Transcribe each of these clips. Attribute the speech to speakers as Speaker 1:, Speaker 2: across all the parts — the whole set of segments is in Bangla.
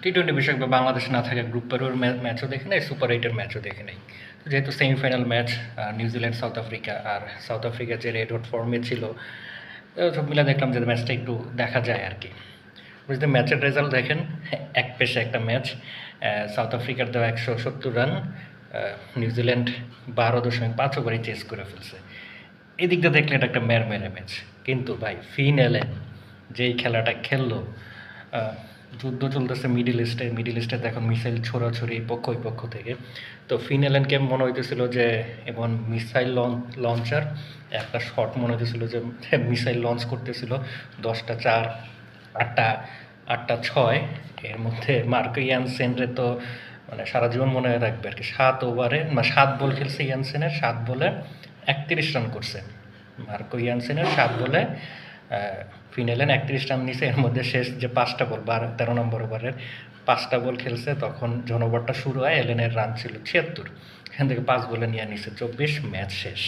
Speaker 1: টি-টোয়েন্টি বিশ্বকাপে বাংলাদেশ না থাকে গ্রুপ পর্বের ম্যাচও দেখে নেই, সুপার এইটের ম্যাচও দেখে নেই। যেহেতু semifinal match New Zealand South Africa, আর সাউথ আফ্রিকা যে রেড হট ফর্মে ছিল, সব মিলে দেখলাম যে ম্যাচটা একটু দেখা যায় আর কি। যদি ম্যাচের রেজাল্ট দেখেন, এক পেশে একটা ম্যাচ, সাউথ আফ্রিকার দেওয়া 170 রান, নিউজিল্যান্ড 12.5 ওভারে চেস করে ফেলছে। এদিক দিয়ে দেখলে এটা একটা মেরে ম্যাচ। কিন্তু ভাই ফিন এলেন যেই খেলাটা খেললো, যুদ্ধ চলতেছে মিডিল ইস্টে এখন মিসাইল ছোড়াছড়ি ওই পক্ষ থেকে। তো ফিন এলেনকে মনে হইতেছিল যে এমন মিসাইল লঞ্চার, একটা শট মনে হইতেছিল যে মিসাইল লঞ্চ করতেছিল 10টা 4, 8টা 6, এর মধ্যে মার্কো ইয়ানসেনরে তো মানে সারা জীবন মনে রাখবে আর কি। 7 ওভারে 7 বল খেলছে ইয়ানসেনের, 7 বলে 31 রান করছে। মার্কো ইয়ানসেনের 7 বলে ফিন এলেন 31 রান নিছে। এর মধ্যে শেষ যে 5টা বল 13 নম্বর ওভারের 5টা বল খেলছে, তখন জন ওভারটা শুরু হয়, এলেনের রান ছিল 76, এখান থেকে 5 বলে নিয়ে নিছে 24, ম্যাচ শেষ।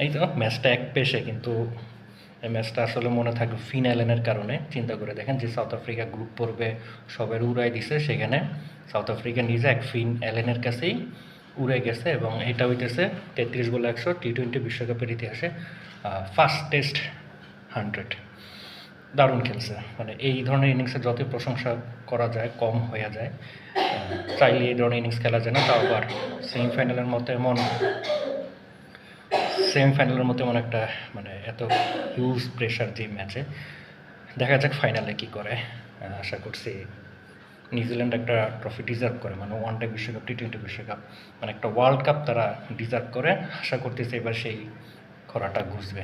Speaker 1: এই তো ম্যাচটা এক পেশে, কিন্তু এই ম্যাচটা আসলে মনে থাকবে ফিন এলেনের কারণে। চিন্তা করে দেখেন যে সাউথ আফ্রিকা গ্রুপ পর্বে সবের উড়াই দিছে, সেখানে সাউথ আফ্রিকা নিজে এক ফিন এলেনের কাছেই উড়ে গেছে, এবং এটা হইতেছে 33 বলে 100 টি-20 বিশ্বকাপের ইতিহাসে ফার্স্ট টেস্ট 100। দারুণ খেলছে, মানে এই ধরনের ইনিংসে যতই প্রশংসা করা যায় কম হয়ে যায়। চাইলে এই ধরনের ইনিংস খেলা যায় না, তাও আবার সেমিফাইনালের মতো এমন একটা মানে এত হিউজ প্রেশার যে ম্যাচে। দেখা যাক ফাইনালে কী করে। আশা করছি নিউজিল্যান্ড একটা ট্রফি ডিজার্ভ করে, মানে ওয়ান ডে বিশ্বকাপ, টি-20 বিশ্বকাপ, মানে একটা ওয়ার্ল্ড কাপ তারা ডিজার্ভ করে। আশা করতেছি এবার সেই খরাটা ঘুষবে।